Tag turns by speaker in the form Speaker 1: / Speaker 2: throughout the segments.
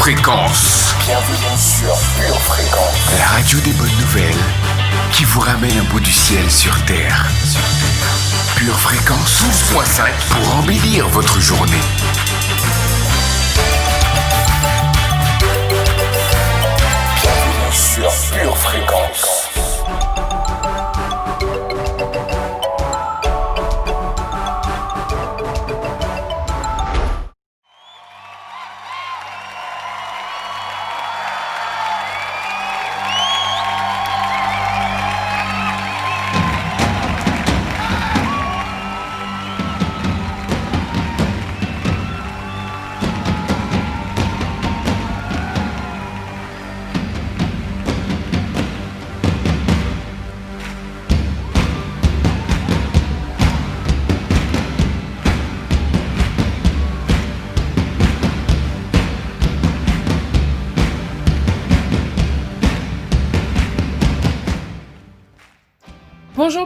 Speaker 1: Fréquence.
Speaker 2: Bienvenue sur Pure Fréquence.
Speaker 1: La radio des bonnes nouvelles qui vous ramène un bout du ciel sur Terre. Pure Fréquence 12.5 pour embellir votre journée.
Speaker 2: Bienvenue sur Pure Fréquence.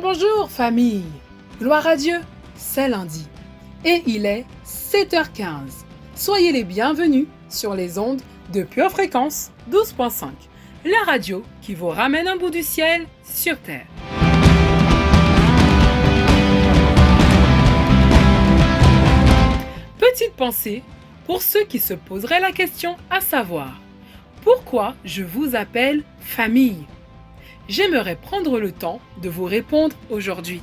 Speaker 3: Bonjour famille, gloire à Dieu, c'est lundi et il est 7h15. Soyez les bienvenus sur les ondes de Pure Fréquence 12.5, la radio qui vous ramène un bout du ciel sur Terre. Petite pensée pour ceux qui se poseraient la question à savoir, pourquoi je vous appelle famille ? J'aimerais prendre le temps de vous répondre aujourd'hui.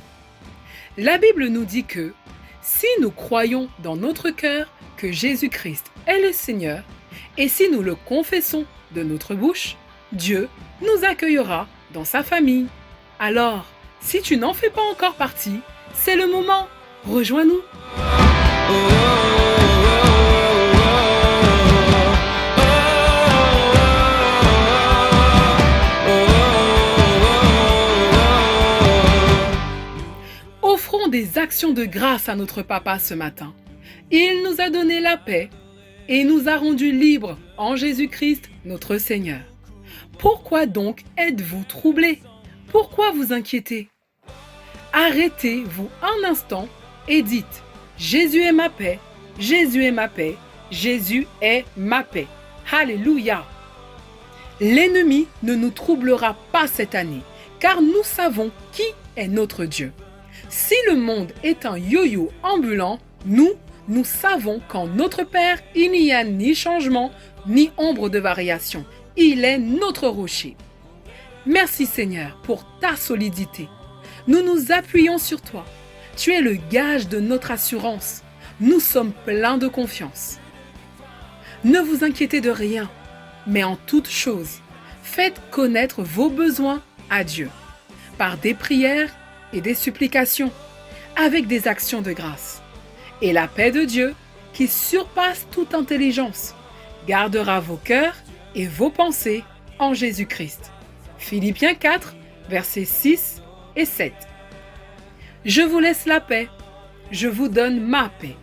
Speaker 3: La Bible nous dit que si nous croyons dans notre cœur que Jésus-Christ est le Seigneur et si nous le confessons de notre bouche, Dieu nous accueillera dans sa famille. Alors, si tu n'en fais pas encore partie, c'est le moment. Rejoins-nous. Offrons des actions de grâce à notre Papa ce matin. Il nous a donné la paix et nous a rendus libres en Jésus-Christ notre Seigneur. Pourquoi donc êtes-vous troublés ? Pourquoi vous inquiétez ? Arrêtez-vous un instant et dites « Jésus est ma paix, Jésus est ma paix, Jésus est ma paix. » Alléluia ! L'ennemi ne nous troublera pas cette année, car nous savons qui est notre Dieu. Si le monde est un yo-yo ambulant, nous savons qu'en notre Père, il n'y a ni changement, ni ombre de variation. Il est notre rocher. Merci Seigneur pour ta solidité. Nous nous appuyons sur toi. Tu es le gage de notre assurance. Nous sommes pleins de confiance. Ne vous inquiétez de rien, mais en toute chose, faites connaître vos besoins à Dieu, par des prières et des supplications, avec des actions de grâce. Et la paix de Dieu, qui surpasse toute intelligence, gardera vos cœurs et vos pensées en Jésus-Christ. Philippiens 4, versets 6 et 7. Je vous laisse la paix, je vous donne ma paix.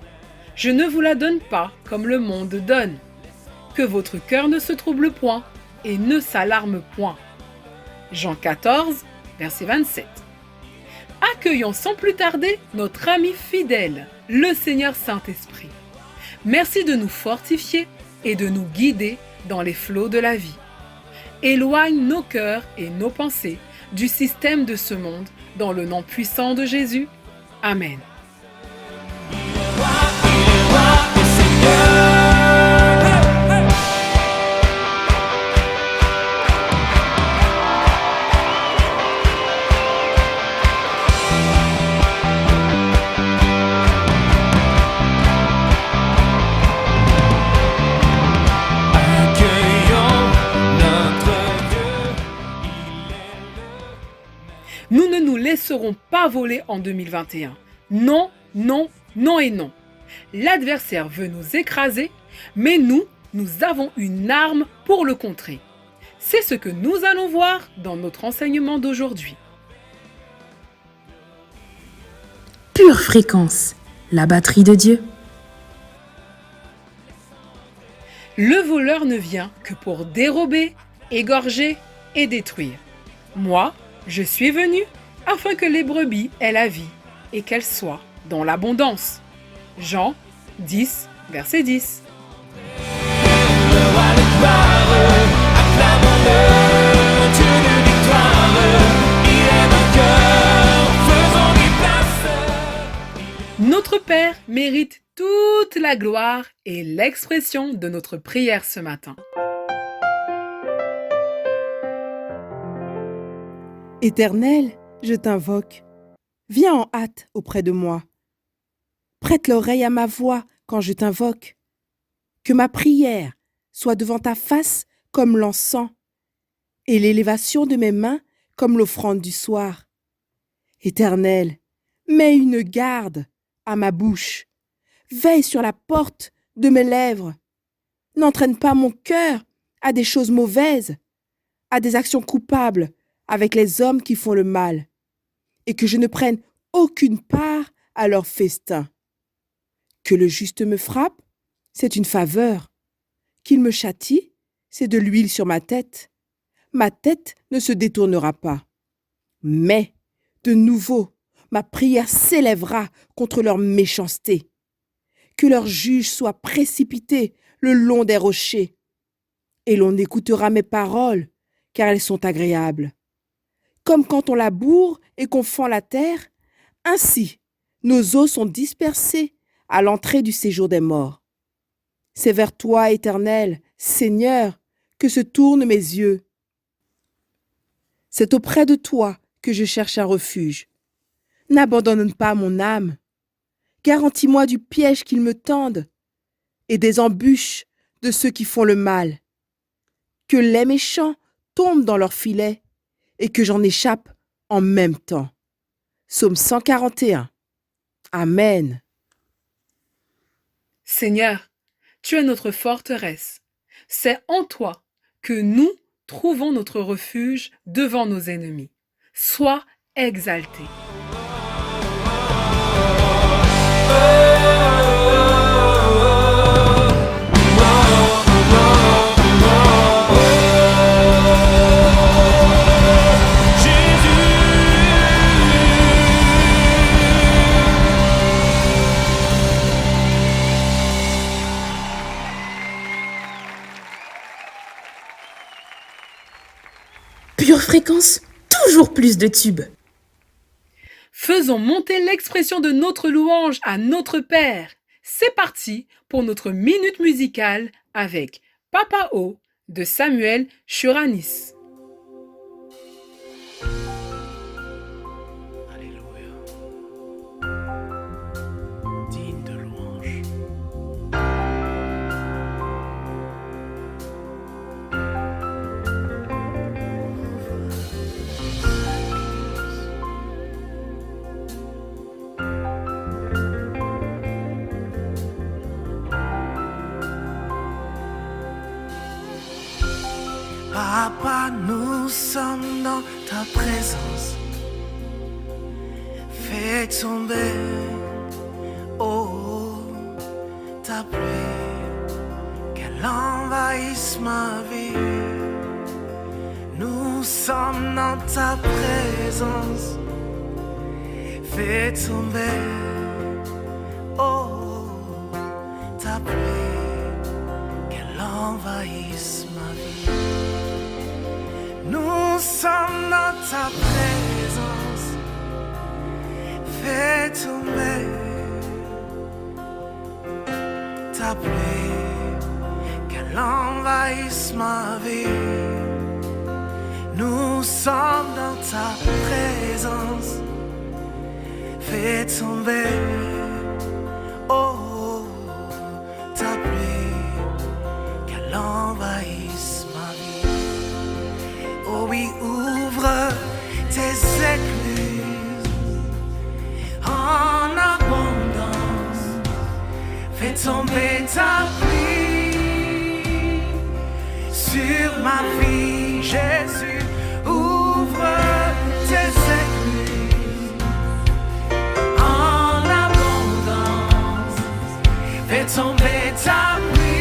Speaker 3: Je ne vous la donne pas comme le monde donne. Que votre cœur ne se trouble point et ne s'alarme point. Jean 14, verset 27. Accueillons sans plus tarder notre ami fidèle, le Seigneur Saint-Esprit. Merci de nous fortifier et de nous guider dans les flots de la vie. Éloigne nos cœurs et nos pensées du système de ce monde dans le nom puissant de Jésus. Amen. Nous ne nous laisserons pas voler en 2021. Non, non, non et non. L'adversaire veut nous écraser, mais nous avons une arme pour le contrer. C'est ce que nous allons voir dans notre enseignement d'aujourd'hui.
Speaker 4: Pure Fréquence, la batterie de Dieu.
Speaker 3: Le voleur ne vient que pour dérober, égorger et détruire. Moi, je suis venu afin que les brebis aient la vie et qu'elles soient dans l'abondance. Jean 10, verset 10.
Speaker 5: roi de gloire, acclamons-le, Dieu de victoire, il est vainqueur, faisons des places.
Speaker 3: Notre Père mérite toute la gloire et l'expression de notre prière ce matin.
Speaker 6: Éternel, je t'invoque. Viens en hâte auprès de moi. Prête l'oreille à ma voix quand je t'invoque. Que ma prière soit devant ta face comme l'encens, et l'élévation de mes mains comme l'offrande du soir. Éternel, mets une garde à ma bouche. Veille sur la porte de mes lèvres. N'entraîne pas mon cœur à des choses mauvaises, à des actions coupables avec les hommes qui font le mal, et que je ne prenne aucune part à leur festin. Que le juste me frappe, c'est une faveur. Qu'il me châtie, c'est de l'huile sur ma tête. Ma tête ne se détournera pas. Mais, de nouveau, ma prière s'élèvera contre leur méchanceté. Que leur juge soit précipité le long des rochers. Et l'on écoutera mes paroles, car elles sont agréables. Comme quand on laboure et qu'on fend la terre, ainsi nos os sont dispersés à l'entrée du séjour des morts. C'est vers toi, Éternel, Seigneur, que se tournent mes yeux. C'est auprès de toi que je cherche un refuge. N'abandonne pas mon âme. Garantis-moi du piège qu'ils me tendent et des embûches de ceux qui font le mal. Que les méchants tombent dans leur filet et que j'en échappe en même temps. Psaume 141. Amen.
Speaker 3: Seigneur, tu es notre forteresse. C'est en toi que nous trouvons notre refuge devant nos ennemis. Sois exalté.
Speaker 4: Pure fréquence, toujours plus de tubes.
Speaker 3: Faisons monter l'expression de notre louange à notre Père. C'est parti pour notre minute musicale avec Papa O de Samuel Churanis.
Speaker 5: Alléluia, digne de louange. Papa, nous sommes dans ta présence. Fais tomber, oh, ta pluie, qu'elle envahisse ma vie. Nous sommes dans ta présence. Fais tomber, oh, ta pluie, qu'elle envahisse ma vie. Nous sommes dans ta présence. Fais tomber ta pluie, qu'elle envahisse ma vie. Nous sommes dans ta présence. Fais tomber, oh, ta pluie, qu'elle envahisse ma vie. Oh oui, ouvre tes écluses en abondance. Fais tomber ta pluie sur ma vie, Jésus. Ouvre tes écluses en abondance. Fais tomber ta pluie.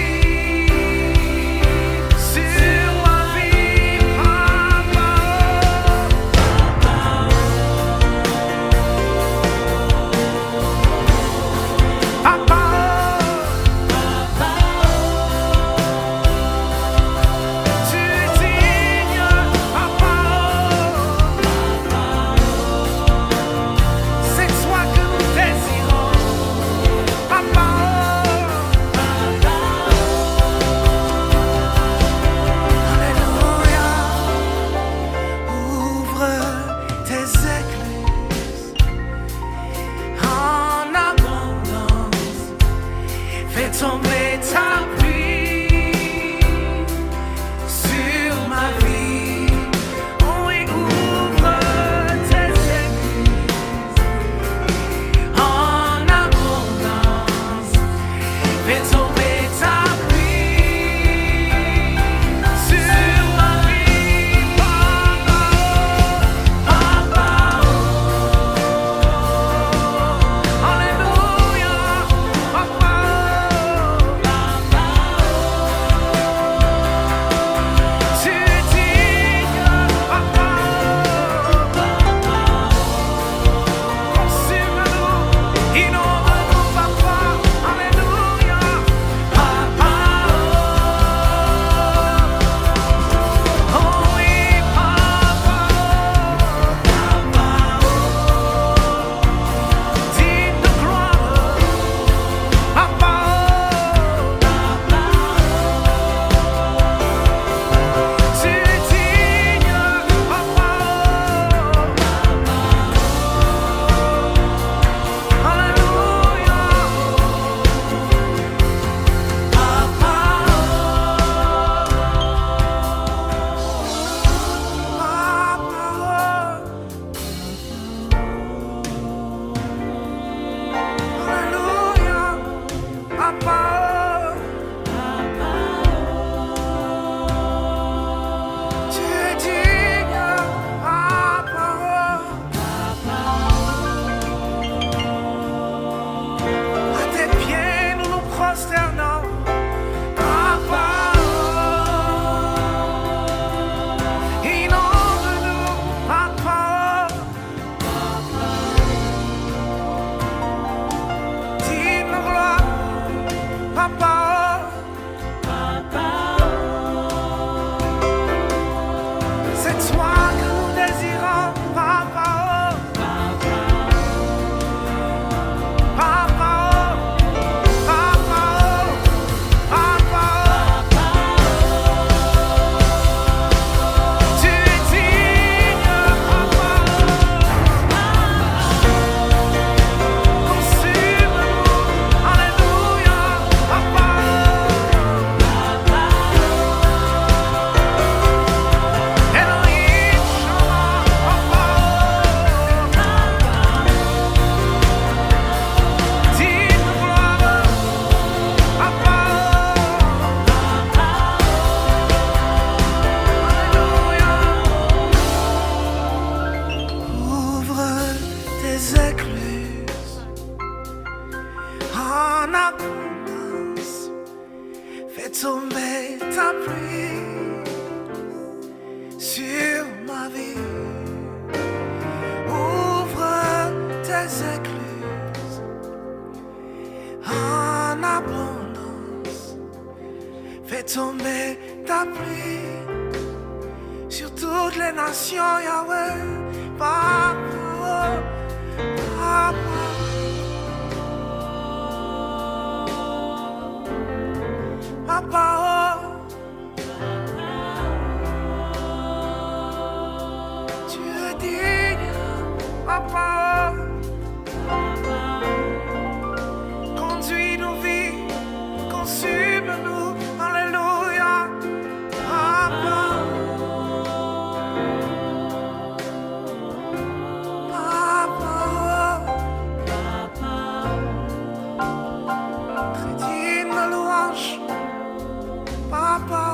Speaker 5: tomber ta pluie sur ma vie. Oh, et ouvre tes églises en abondance. Fais tomber ta pluie sur ma vie. Papa, Papa, Alléluia. Papa, tu dignes. Papa, consume-nous, innove-nous, Papa. Alléluia. Papa, oh oui, Papa, digne de gloire. Papa, tu es digne. Papa, Alléluia. C'est toi que nous désirons, Papa. Papa, Papa, Papa, tu es digne, Papa. Consume-nous, Alléluia, Papa. Elohim Shammah, Papa. Digne de gloire, Papa. Alléluia. Ouvre tes écluses en abondance. Fais tomber ta pluie sur ma vie. Ouvre tes écluses en abondance. Fais tomber ta pluie sur toutes les nations, Yahweh. Papa, Papa, Papa, tu es digne, Papa. Conduis nos vies, consume-nous, Alléluia, Papa. Chrétienne de louange, Papa,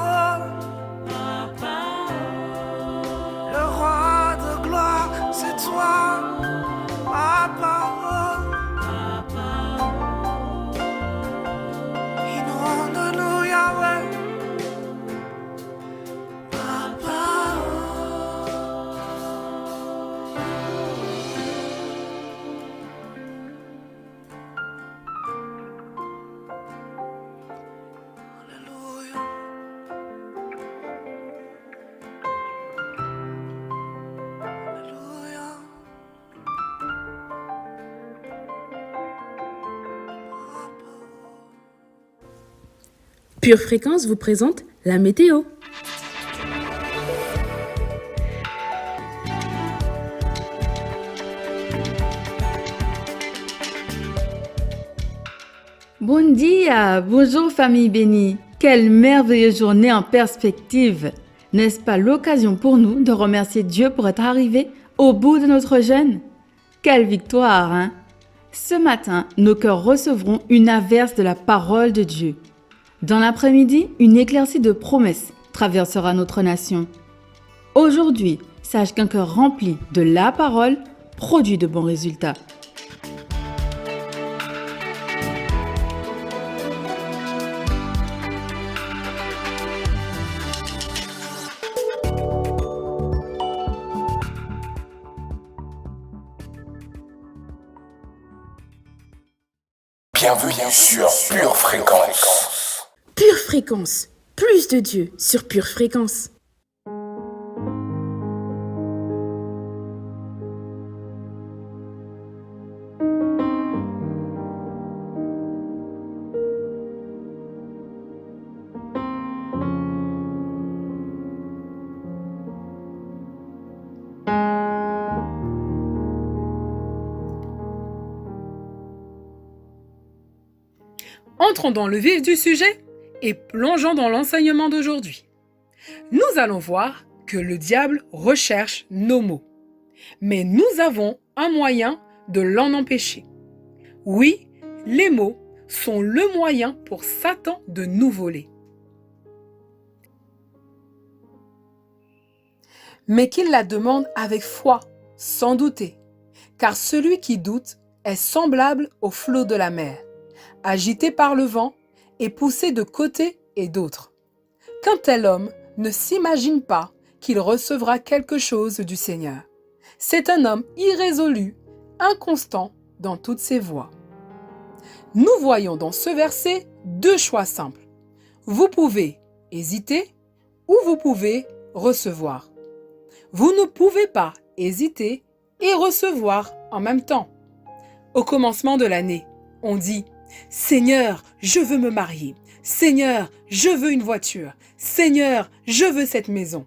Speaker 5: le roi de gloire, c'est toi, Papa. Inonde-nous, Yahweh, Papa. Alléluia. Alléluia.
Speaker 4: Pure Fréquence vous présente la météo.
Speaker 7: Bon dia, bonjour famille bénie. Quelle merveilleuse journée en perspective. N'est-ce pas l'occasion pour nous de remercier Dieu pour être arrivé au bout de notre jeûne? Quelle victoire, hein? Ce matin, nos cœurs recevront une averse de la parole de Dieu. Dans l'après-midi, une éclaircie de promesses traversera notre nation. Aujourd'hui, sache qu'un cœur rempli de la parole produit de bons résultats.
Speaker 2: Bienvenue sur Pure Fréquence.
Speaker 4: Pure Fréquence, plus de Dieu sur Pure Fréquence.
Speaker 3: Entrons dans le vif du sujet et plongeons dans l'enseignement d'aujourd'hui. Nous allons voir que le diable recherche nos maux, mais nous avons un moyen de l'en empêcher. Oui, les maux sont le moyen pour Satan de nous voler. Mais qu'il la demande avec foi, sans douter, car celui qui doute est semblable au flot de la mer, agité par le vent et poussé de côté et d'autre. Qu'un tel homme ne s'imagine pas qu'il recevra quelque chose du Seigneur. C'est un homme irrésolu, inconstant dans toutes ses voies. Nous voyons dans ce verset deux choix simples. Vous pouvez hésiter ou vous pouvez recevoir. Vous ne pouvez pas hésiter et recevoir en même temps. Au commencement de l'année, on dit « Seigneur, je veux me marier. Seigneur, je veux une voiture. Seigneur, je veux cette maison. »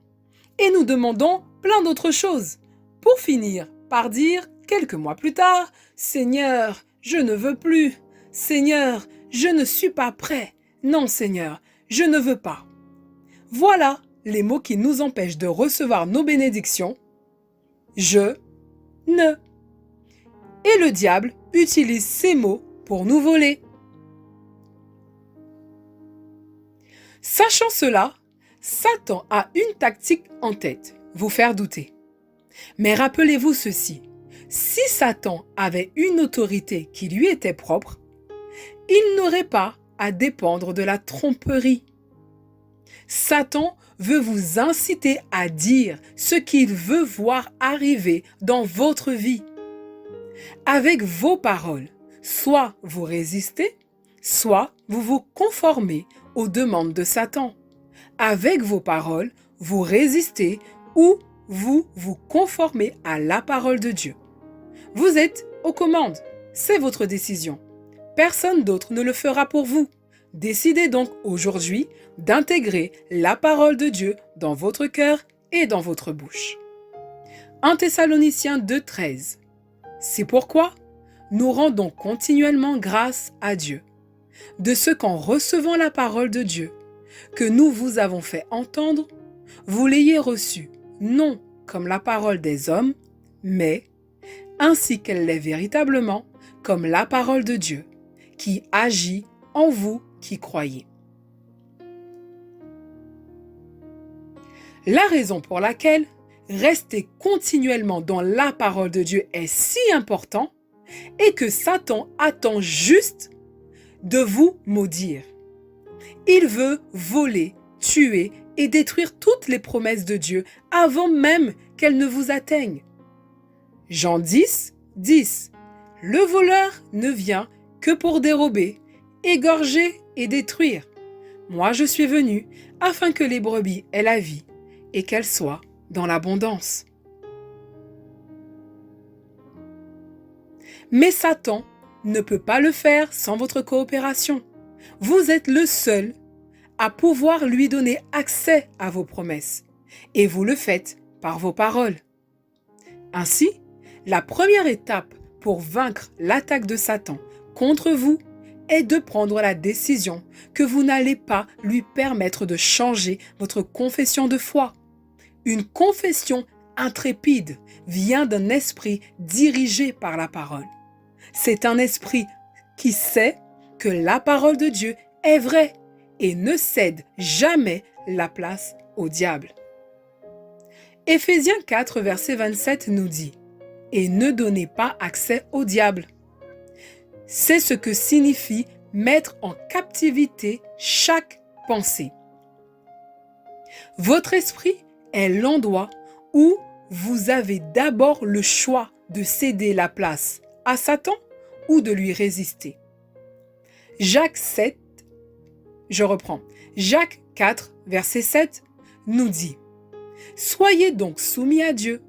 Speaker 3: Et nous demandons plein d'autres choses, pour finir par dire quelques mois plus tard « Seigneur, je ne veux plus. Seigneur, je ne suis pas prêt. Non, Seigneur, je ne veux pas. » Voilà les mots qui nous empêchent de recevoir nos bénédictions. Je, ne. Et le diable utilise ces mots pour nous voler. Sachant cela, Satan a une tactique en tête, vous faire douter. Mais rappelez-vous ceci, si Satan avait une autorité qui lui était propre, il n'aurait pas à dépendre de la tromperie. Satan veut vous inciter à dire ce qu'il veut voir arriver dans votre vie. Avec vos paroles, soit vous résistez, soit vous vous conformez aux demandes de Satan. Avec vos paroles, vous résistez ou vous vous conformez à la parole de Dieu. Vous êtes aux commandes, c'est votre décision. Personne d'autre ne le fera pour vous. Décidez donc aujourd'hui d'intégrer la parole de Dieu dans votre cœur et dans votre bouche. 1 Thessaloniciens 2,13. C'est pourquoi nous rendons continuellement grâce à Dieu, de ce qu'en recevant la parole de Dieu, que nous vous avons fait entendre, vous l'ayez reçue, non comme la parole des hommes, mais ainsi qu'elle l'est véritablement, comme la parole de Dieu, qui agit en vous qui croyez. La raison pour laquelle rester continuellement dans la parole de Dieu est si important est que Satan attend juste de vous maudire. Il veut voler, tuer et détruire toutes les promesses de Dieu avant même qu'elles ne vous atteignent. Jean 10, 10. Le voleur ne vient que pour dérober, égorger et détruire. Moi je suis venu afin que les brebis aient la vie et qu'elles soient dans l'abondance. Mais Satan ne peut pas le faire sans votre coopération. Vous êtes le seul à pouvoir lui donner accès à vos promesses et vous le faites par vos paroles. Ainsi, la première étape pour vaincre l'attaque de Satan contre vous est de prendre la décision que vous n'allez pas lui permettre de changer votre confession de foi. Une confession intrépide vient d'un esprit dirigé par la parole. C'est un esprit qui sait que la parole de Dieu est vraie et ne cède jamais la place au diable. Éphésiens 4, verset 27 nous dit « Et ne donnez pas accès au diable ». C'est ce que signifie mettre en captivité chaque pensée. Votre esprit est l'endroit où vous avez d'abord le choix de céder la place à Satan ou de lui résister. Jacques 4, verset 7 nous dit « Soyez donc soumis à Dieu,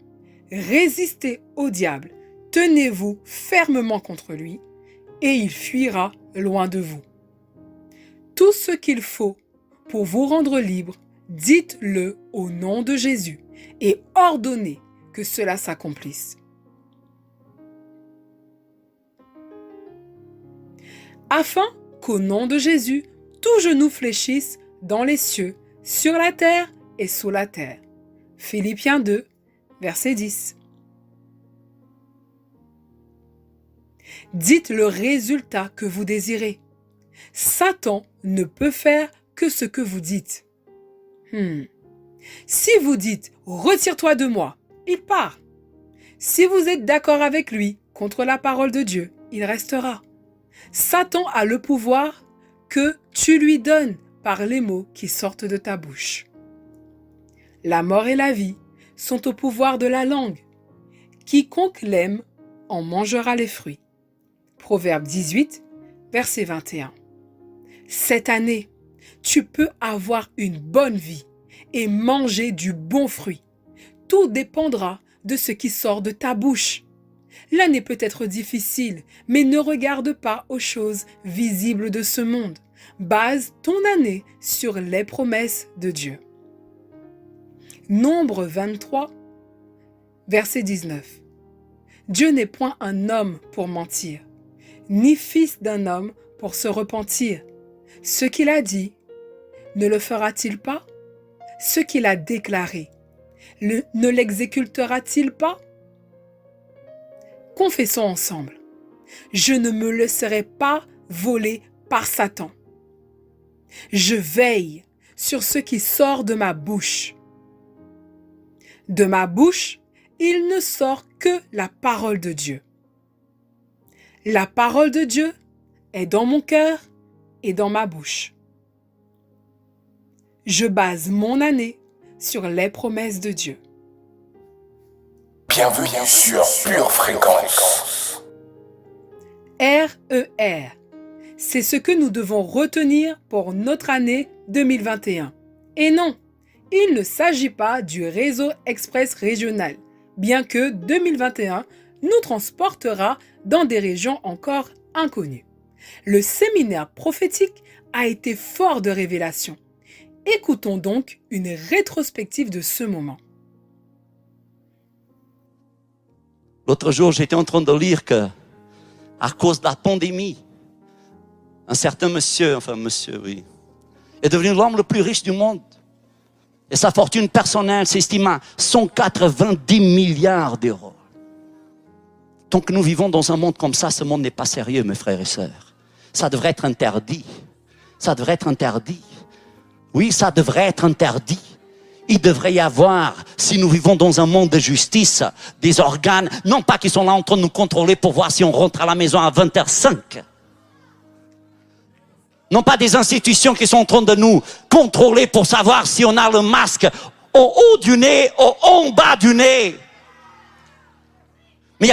Speaker 3: résistez au diable, tenez-vous fermement contre lui, et il fuira loin de vous. Tout ce qu'il faut pour vous rendre libre, dites-le au nom de Jésus et ordonnez que cela s'accomplisse. » Afin qu'au nom de Jésus, tout genou fléchisse dans les cieux, sur la terre et sous la terre. Philippiens 2, verset 10. Dites le résultat que vous désirez. Satan ne peut faire que ce que vous dites. Si vous dites « Retire-toi de moi », il part. Si vous êtes d'accord avec lui contre la parole de Dieu, il restera. Satan a le pouvoir que tu lui donnes par les mots qui sortent de ta bouche. La mort et la vie sont au pouvoir de la langue. Quiconque l'aime en mangera les fruits. Proverbe 18, verset 21. Cette année, tu peux avoir une bonne vie et manger du bon fruit. Tout dépendra de ce qui sort de ta bouche. L'année peut être difficile, mais ne regarde pas aux choses visibles de ce monde. Base ton année sur les promesses de Dieu. Nombre 23, verset 19. Dieu n'est point un homme pour mentir, ni fils d'un homme pour se repentir. Ce qu'il a dit, ne le fera-t-il pas? Ce qu'il a déclaré, ne l'exécutera-t-il pas? Confessons ensemble. Je ne me laisserai pas voler par Satan. Je veille sur ce qui sort de ma bouche. De ma bouche, il ne sort que la parole de Dieu. La parole de Dieu est dans mon cœur et dans ma bouche. Je base mon année sur les promesses de Dieu.
Speaker 2: Bienvenue sur Pure Fréquence.
Speaker 3: RER, c'est ce que nous devons retenir pour notre année 2021. Et non, il ne s'agit pas du réseau express régional, bien que 2021 nous transportera dans des régions encore inconnues. Le séminaire prophétique a été fort de révélations. Écoutons donc une rétrospective de ce moment.
Speaker 8: L'autre jour, j'étais en train de lire que, à cause de la pandémie, un certain monsieur, est devenu l'homme le plus riche du monde. Et sa fortune personnelle s'estime à 190 milliards d'euros. Tant que nous vivons dans un monde comme ça, ce monde n'est pas sérieux, mes frères et sœurs. Ça devrait être interdit. Ça devrait être interdit. Oui, ça devrait être interdit. Il devrait y avoir, si nous vivons dans un monde de justice, des organes, non pas qui sont là en train de nous contrôler pour voir si on rentre à la maison à 20h05. Non pas des institutions qui sont en train de nous contrôler pour savoir si on a le masque au haut du nez, en bas du nez. Mais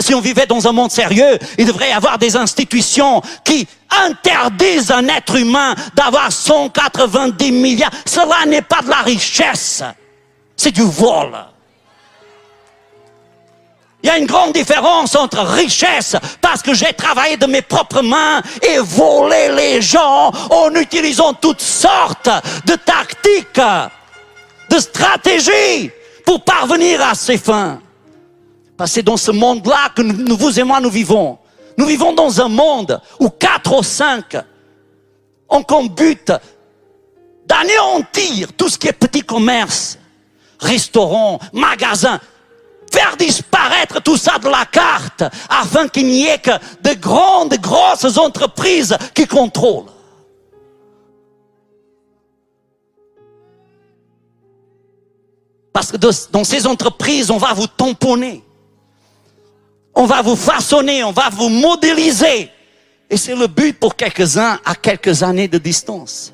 Speaker 8: si on vivait dans un monde sérieux, il devrait y avoir des institutions qui interdisent à un être humain d'avoir 190 milliards. Cela n'est pas de la richesse, c'est du vol. Il y a une grande différence entre richesse, parce que j'ai travaillé de mes propres mains, et voler les gens en utilisant toutes sortes de tactiques, de stratégies pour parvenir à ses fins. Parce que c'est dans ce monde-là que vous et moi nous vivons. Nous vivons dans un monde où 4 ou 5 ont comme but d'anéantir tout ce qui est petit commerce, restaurant, magasin, faire disparaître tout ça de la carte afin qu'il n'y ait que de grandes, grosses entreprises qui contrôlent. Parce que dans ces entreprises, on va vous tamponner. On va vous façonner, on va vous modéliser. Et c'est le but pour quelques-uns à quelques années de distance.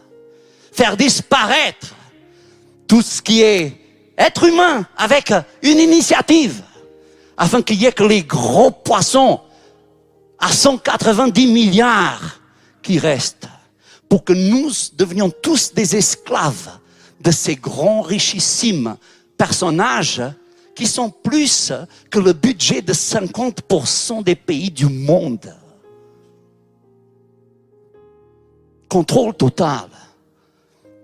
Speaker 8: Faire disparaître tout ce qui est être humain avec une initiative. Afin qu'il n'y ait que les gros poissons à 190 milliards qui restent. Pour que nous devenions tous des esclaves de ces grands richissimes personnages qui sont plus que le budget de 50% des pays du monde. Contrôle total.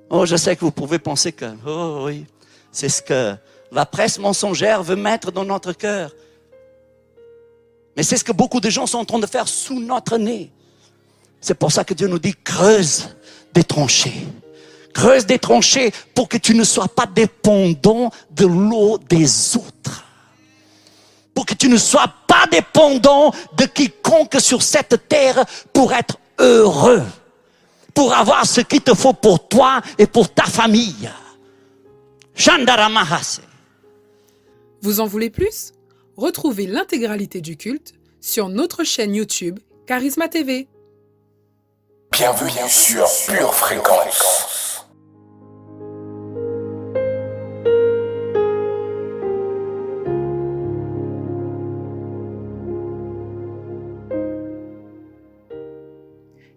Speaker 8: Oh, je sais que vous pouvez penser que, oh oui, c'est ce que la presse mensongère veut mettre dans notre cœur. Mais c'est ce que beaucoup de gens sont en train de faire sous notre nez. C'est pour ça que Dieu nous dit, creuse des tranchées. Creuse des tranchées pour que tu ne sois pas dépendant de l'eau des autres. Pour que tu ne sois pas dépendant de quiconque sur cette terre pour être heureux. Pour avoir ce qu'il te faut pour toi et pour ta famille. Chandaramahase.
Speaker 3: Vous en voulez plus? Retrouvez l'intégralité du culte sur notre chaîne YouTube Charisma TV.
Speaker 2: Bienvenue sur Pure Fréquence.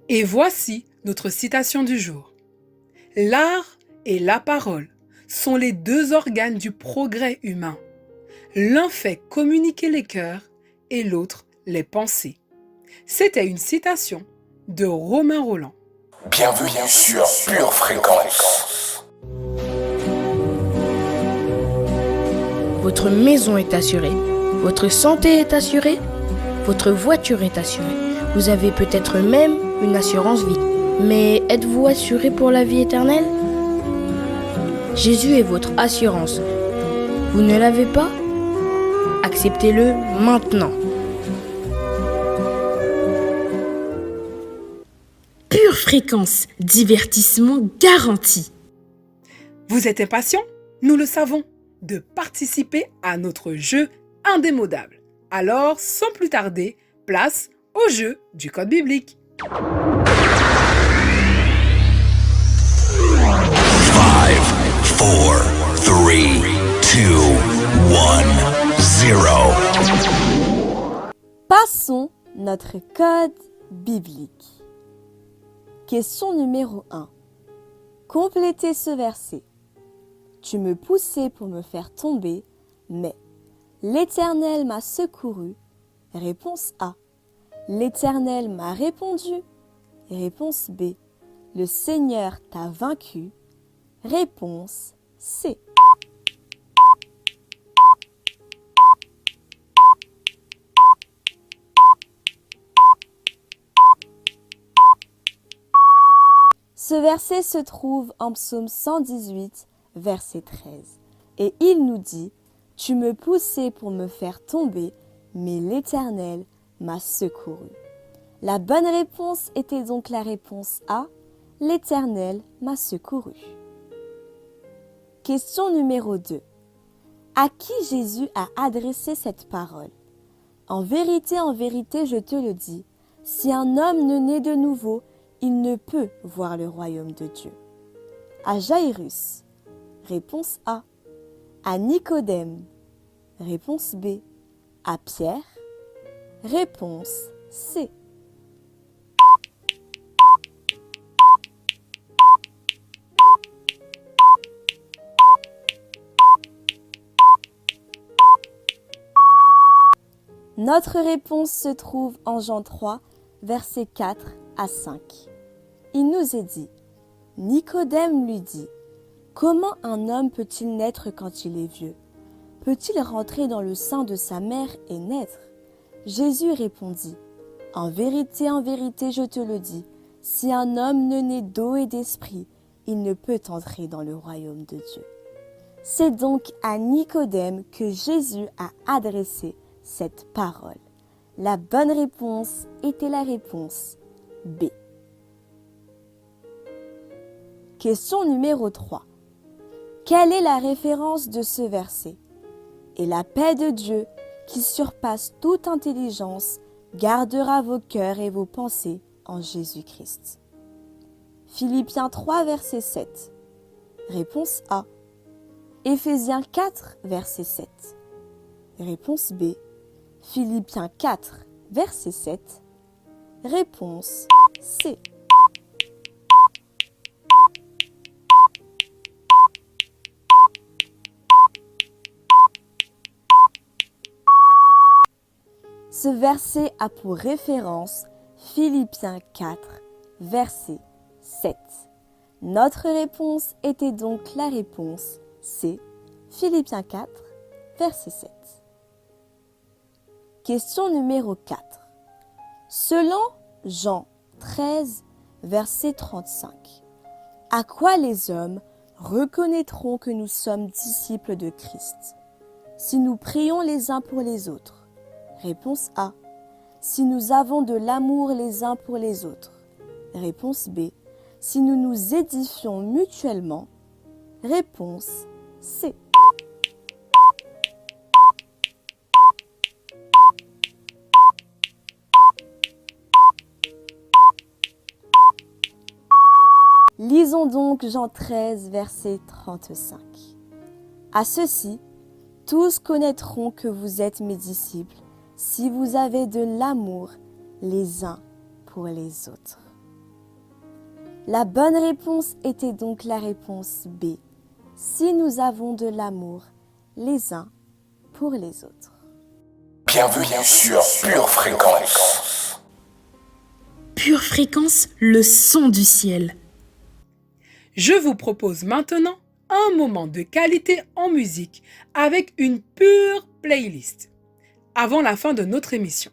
Speaker 3: Et voici notre citation du jour. L'art et la parole sont les deux organes du progrès humain. L'un fait communiquer les cœurs et l'autre les pensées. C'était une citation de Romain Roland.
Speaker 2: Bienvenue sur Pure Fréquence.
Speaker 9: Votre maison est assurée, votre santé est assurée, votre voiture est assurée. Vous avez peut-être même une assurance vie. Mais êtes-vous assuré pour la vie éternelle? Jésus est votre assurance. Vous ne l'avez pas? Acceptez-le maintenant.
Speaker 4: Pure Fréquence, divertissement garanti.
Speaker 3: Vous êtes impatient, nous le savons, de participer à notre jeu indémodable. Alors, sans plus tarder, place au jeu du code biblique.
Speaker 1: 5, 4, 3, 2, 1, 0.
Speaker 10: Passons notre code biblique. Question numéro 1. Complétez ce verset. Tu me poussais pour me faire tomber, mais l'Éternel m'a secouru. Réponse A. L'Éternel m'a répondu. Réponse B. Le Seigneur t'a vaincu. Réponse C. Ce verset se trouve en Psaume 118, verset 13. Et il nous dit « Tu me poussais pour me faire tomber, mais l'Éternel m'a secouru. » La bonne réponse était donc la réponse A. L'Éternel m'a secouru. Question numéro 2. À qui Jésus a adressé cette parole? En vérité, je te le dis, si un homme ne naît de nouveau, il ne peut voir le royaume de Dieu. À Jairus. Réponse A. À Nicodème. Réponse B. À Pierre. Réponse C. Notre réponse se trouve en Jean 3, versets 4 à 5. Il nous est dit, Nicodème lui dit, « Comment un homme peut-il naître quand il est vieux? Peut-il rentrer dans le sein de sa mère et naître ?» Jésus répondit, « en vérité, je te le dis, si un homme ne naît d'eau et d'esprit, il ne peut entrer dans le royaume de Dieu. C'est donc à Nicodème que Jésus a adressé cette parole. La bonne réponse était la réponse B. Question numéro 3. Quelle est la référence de ce verset? Et la paix de Dieu, qui surpasse toute intelligence, gardera vos cœurs et vos pensées en Jésus-Christ. Philippiens 3, verset 7. Réponse A. Éphésiens 4, verset 7. Réponse B. Philippiens 4, verset 7. Réponse C. Ce verset a pour référence Philippiens 4, verset 7. Notre réponse était donc la réponse C, Philippiens 4, verset 7. Question numéro 4. Selon Jean 13, verset 35, à quoi les hommes reconnaîtront que nous sommes disciples de Christ? Si nous prions les uns pour les autres. Réponse A. Si nous avons de l'amour les uns pour les autres. Réponse B. Si nous nous édifions mutuellement. Réponse C. Lisons donc Jean 13, verset 35. À ceci, tous connaîtront que vous êtes mes disciples, si vous avez de l'amour les uns pour les autres. La bonne réponse était donc la réponse B, si nous avons de l'amour les uns pour les autres.
Speaker 2: Bienvenue sur Pure Fréquence.
Speaker 4: Pure Fréquence, le son du ciel.
Speaker 3: Je vous propose maintenant un moment de qualité en musique avec une pure playlist. Avant la fin de notre émission.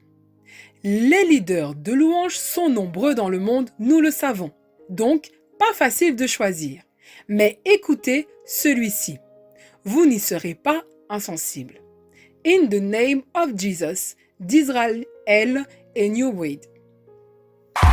Speaker 3: Les leaders de louanges sont nombreux dans le monde, nous le savons. Donc, pas facile de choisir. Mais écoutez celui-ci. Vous n'y serez pas insensible. In the Name of Jesus, d'Israël et New Wade.
Speaker 5: Oh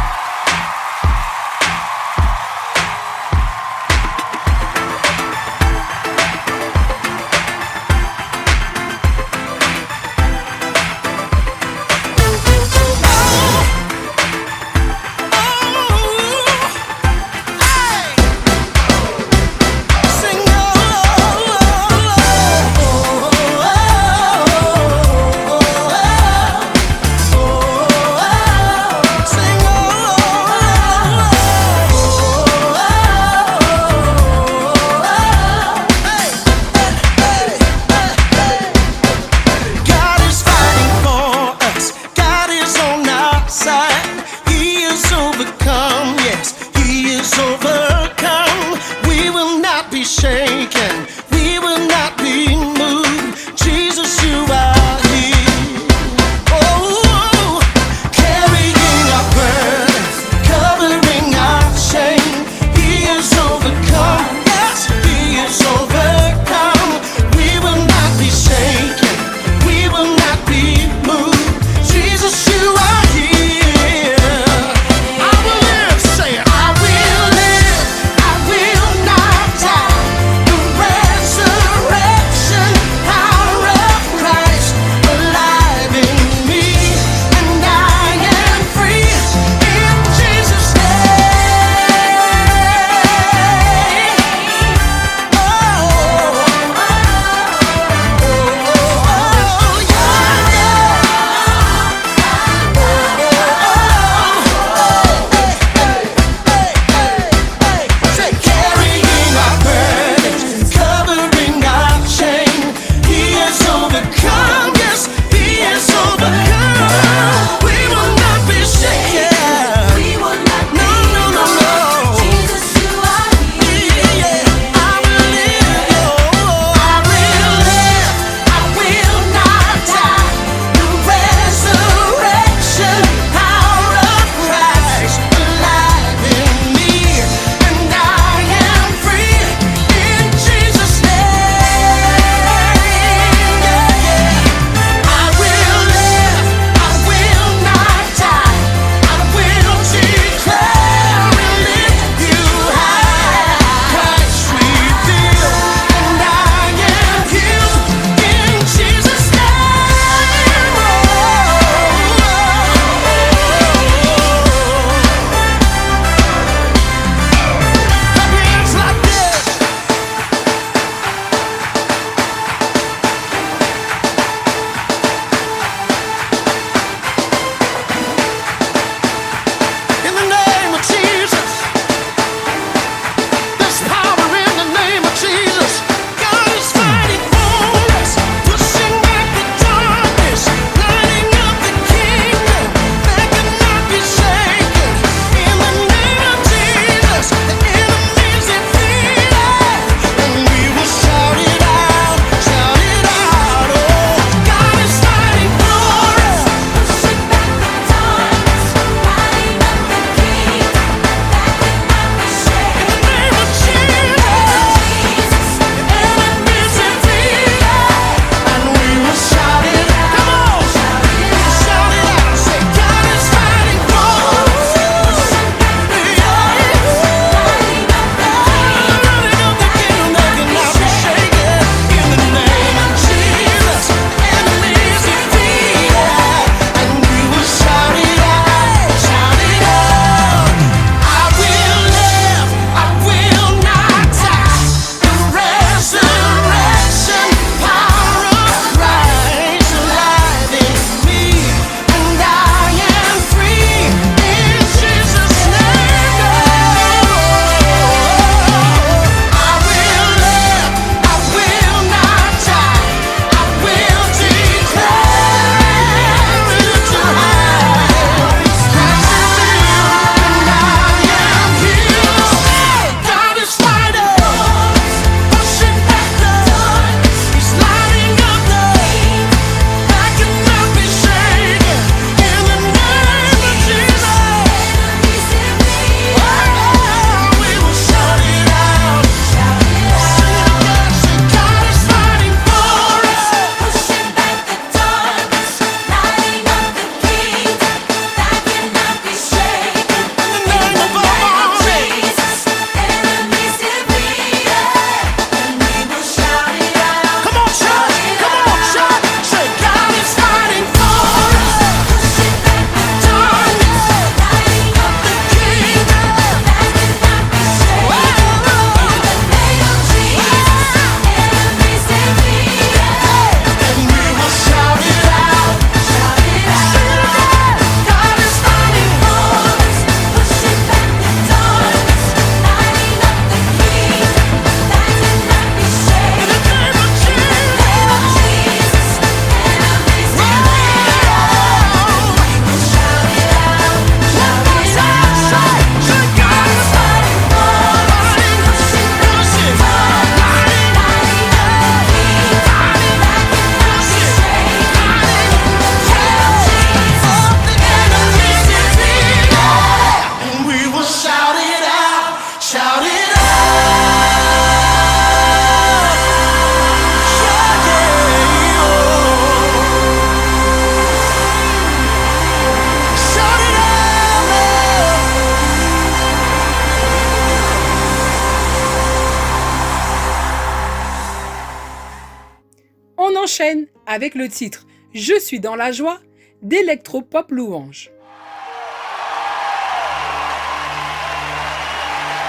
Speaker 3: enchaîne avec le titre « Je suis dans la joie » d'Electropop Louange.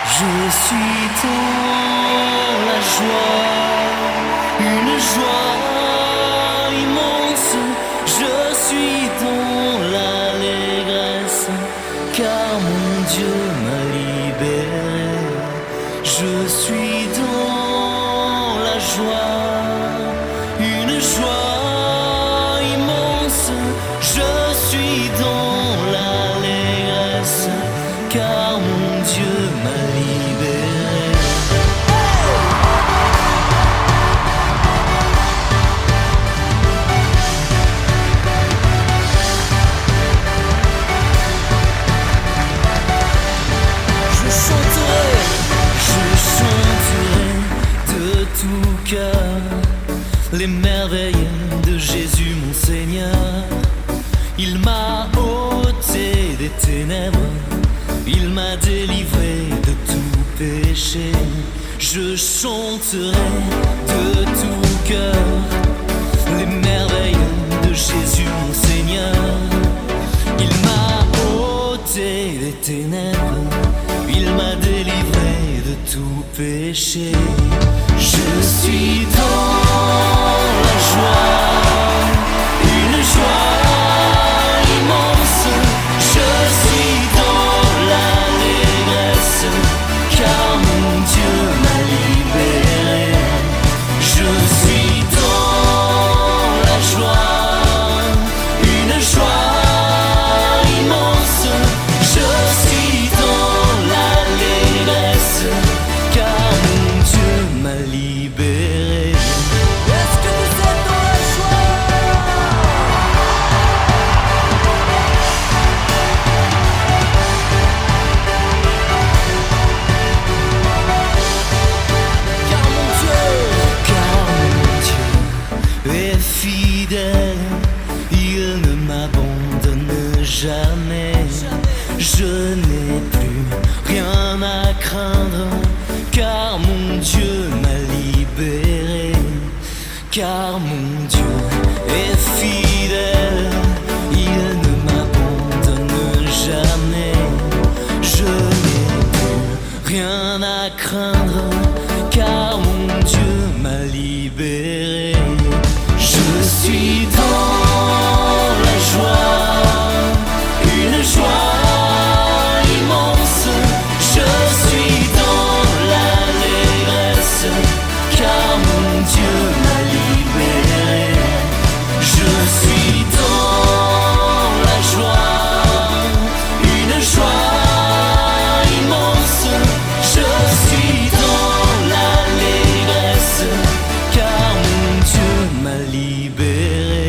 Speaker 5: Je suis dans la joie, une joie immense. Je suis dans l'allégresse, car mon Dieu m'a libéré. Je suis dans la joie, une joie immense. Je suis dans l'allégresse, car mon Dieu m'a libéré. De tout cœur les merveilles de Jésus mon Seigneur. Il m'a ôté des ténèbres, il m'a délivré de tout péché. Je chanterai de tout cœur les merveilles de Jésus mon Seigneur. Il m'a ôté des ténèbres, il m'a délivré de tout péché. Je suis dans la joie, une joie immense. Je suis dans l'allégresse, car mon Dieu m'a libéré. Je suis dans la joie, une joie immense. Je suis dans l'allégresse, car mon Dieu m'a libéré. Est-ce que vous êtes dans la joie? Car mon Dieu est fidèle, il ne m'abandonne jamais. Je n'ai plus rien à craindre, car mon Dieu m'a libéré. Car mon Dieu est fidèle, il ne m'abandonne jamais. Je n'ai plus rien à craindre, car mon Dieu m'a libéré. Je suis dans la joie, une joie immense. Je suis dans l'allégresse, car mon Dieu m'a libéré. Je suis dans la joie, une joie immense. Je suis dans l'allégresse, car mon Dieu m'a libéré.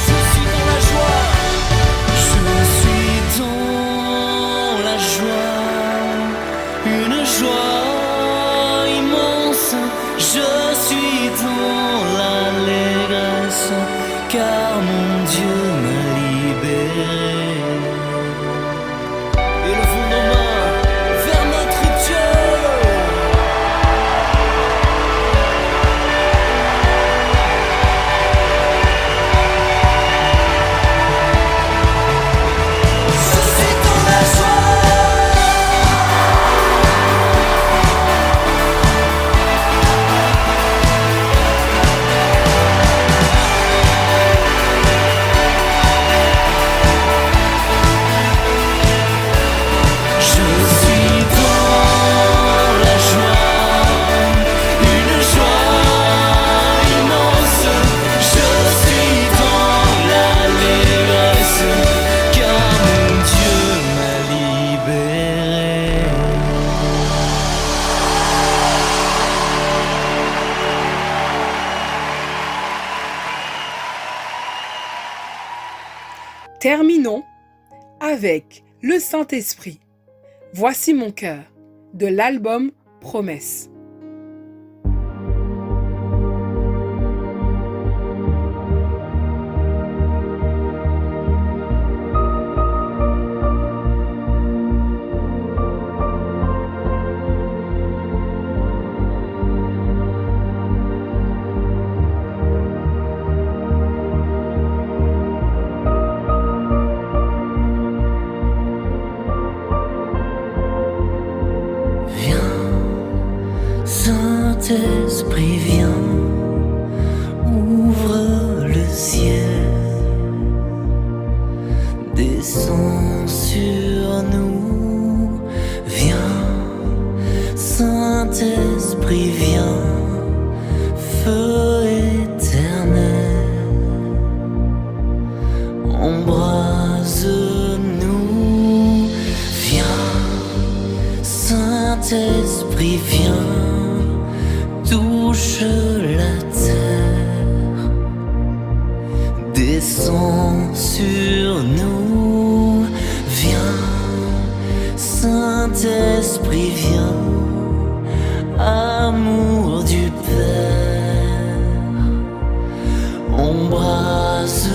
Speaker 5: Je suis dans la joie, je suis dans la joie, une joie immense. Je suis dans l'allégresse, car mon Dieu m'a libéré. Élevons nos mains vers notre Dieu. Je suis dans la joie.
Speaker 3: Terminons avec le Saint-Esprit. Voici mon cœur de l'album Promesse.
Speaker 11: Saint-Esprit vient, ouvre le ciel, descend sur nous, viens, Saint-Esprit vient, feu éternel, embrase-nous, viens, Saint-Esprit vient, touche la terre, descend sur nous, viens, Saint-Esprit vient, amour du Père, embrase-nous,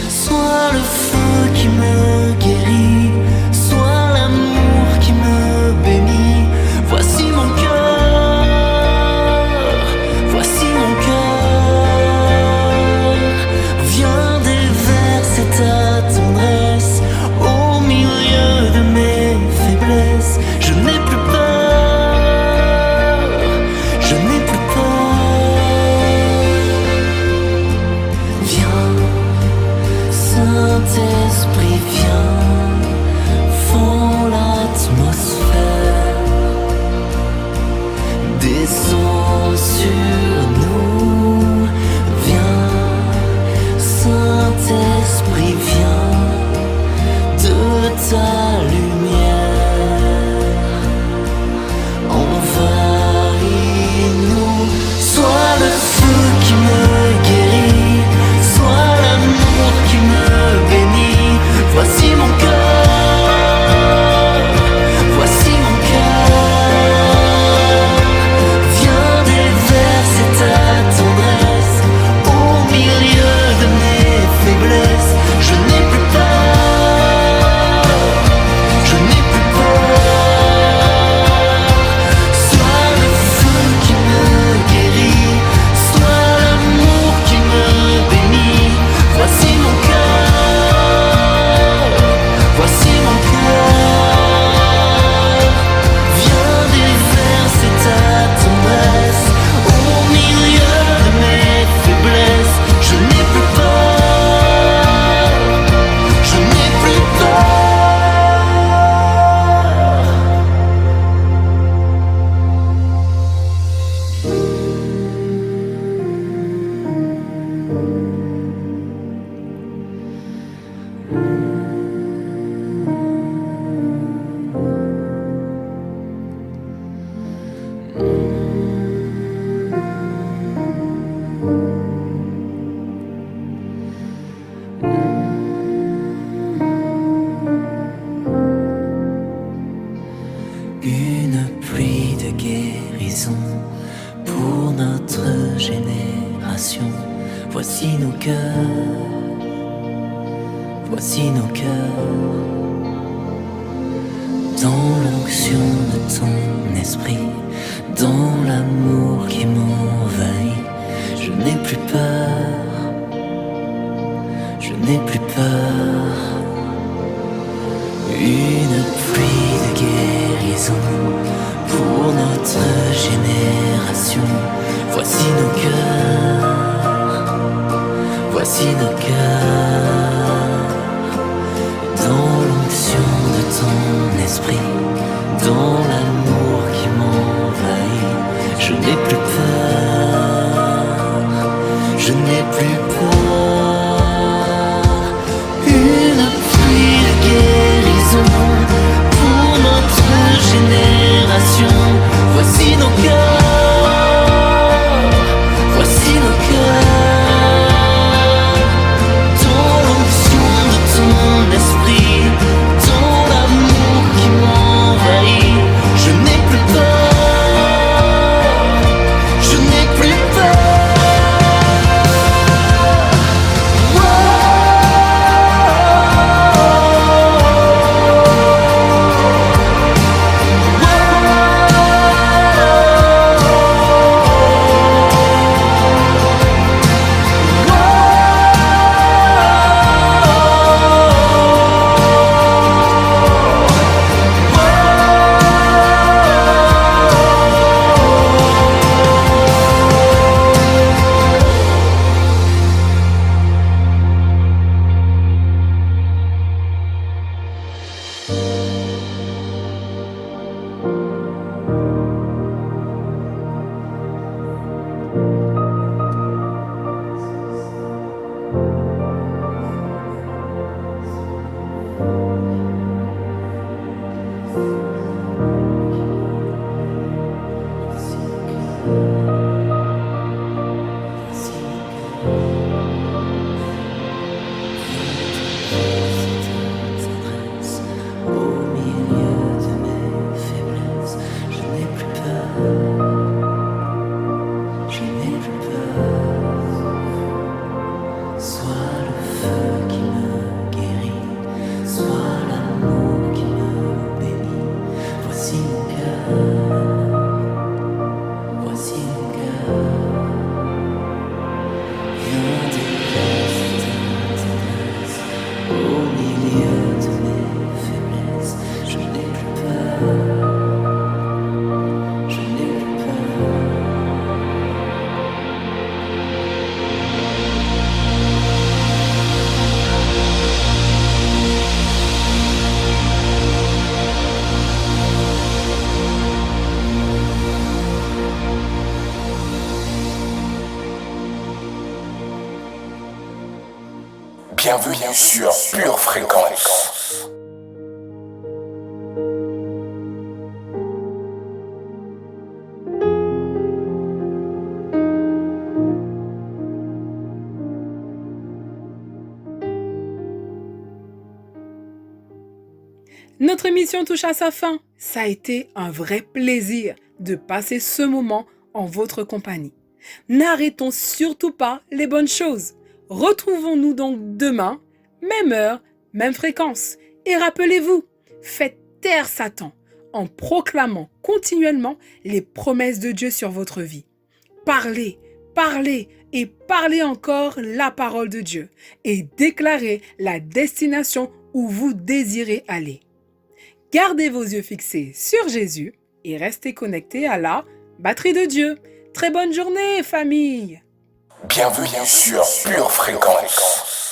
Speaker 11: sois le feu qui me guérit, sois l'amour qui me bénit, voici mon cœur. Saint-Esprit vient, fend l'atmosphère, descend sur nous, viens, Saint-Esprit vient, de ta lumière, envahis-nous, sois le feu qui me guérit, sois l'amour qui me bénit, voici mon cœur, voici mon cœur, viens déverser ta tendresse, au milieu de mes faiblesses, je n'ai plus peur, je n'ai plus peur, sois le feu qui me guérit, sois l'amour qui me bénit, voici mon cœur, voici mon cœur, viens déverser ta tendresse, au milieu de mes faiblesses, je n'ai plus peur, je n'ai plus peur. Une pluie de guérison pour notre génération. Voici nos cœurs, voici nos cœurs. Dans l'onction de ton esprit, dans l'amour qui m'envahit, je n'ai plus peur, je n'ai plus peur. Une pluie de guérison pour notre génération. Voici nos cœurs, voici nos cœurs. Dans l'onction de ton esprit, dans l'amour qui m'envahit, je n'ai plus peur, je n'ai plus peur. Une pluie de guérison pour notre génération. Voici nos cœurs, voici nos cœurs.
Speaker 2: Bienvenue sur Pure Fréquence.
Speaker 3: Notre émission touche à sa fin. Ça a été un vrai plaisir de passer ce moment en votre compagnie. N'arrêtons surtout pas les bonnes choses. Retrouvons-nous donc demain, même heure, même fréquence. Et rappelez-vous, faites taire Satan en proclamant continuellement les promesses de Dieu sur votre vie. Parlez, parlez et parlez encore la parole de Dieu et déclarez la destination où vous désirez aller. Gardez vos yeux fixés sur Jésus et restez connectés à la batterie de Dieu. Très bonne journée, famille!
Speaker 2: Bienvenue sur Pure Fréquence.